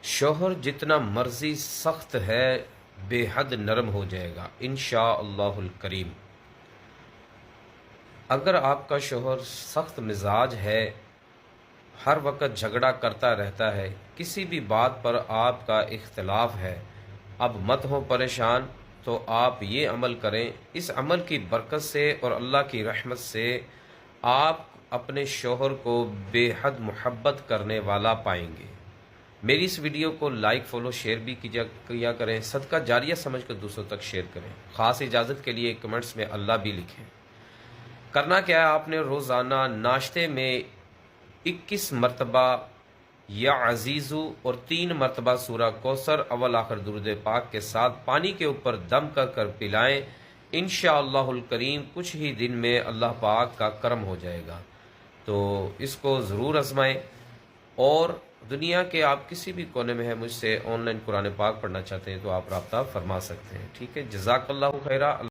شوہر جتنا مرضی سخت ہے بے حد نرم ہو جائے گا انشاءاللہ الکریم۔ اگر آپ کا شوہر سخت مزاج ہے، ہر وقت جھگڑا کرتا رہتا ہے، کسی بھی بات پر آپ کا اختلاف ہے، اب مت ہو پریشان، تو آپ یہ عمل کریں۔ اس عمل کی برکت سے اور اللہ کی رحمت سے آپ اپنے شوہر کو بے حد محبت کرنے والا پائیں گے۔ میری اس ویڈیو کو لائک، فالو، شیئر بھی کیا کریں، صدقہ جاریہ سمجھ کر دوسروں تک شیئر کریں۔ خاص اجازت کے لیے کمنٹس میں اللہ بھی لکھیں۔ کرنا کیا ہے، آپ نے روزانہ ناشتے میں 21 مرتبہ یا عزیزو اور 3 مرتبہ سورہ کوثر اول آخر درود پاک کے ساتھ پانی کے اوپر دم کر پلائیں۔ انشاءاللہ الکریم کچھ ہی دن میں اللہ پاک کا کرم ہو جائے گا، تو اس کو ضرور آزمائیں۔ اور دنیا کے آپ کسی بھی کونے میں ہیں، مجھ سے آن لائن قرآن پاک پڑھنا چاہتے ہیں تو آپ رابطہ فرما سکتے ہیں، ٹھیک ہے۔ جزاک اللہ خیرہ۔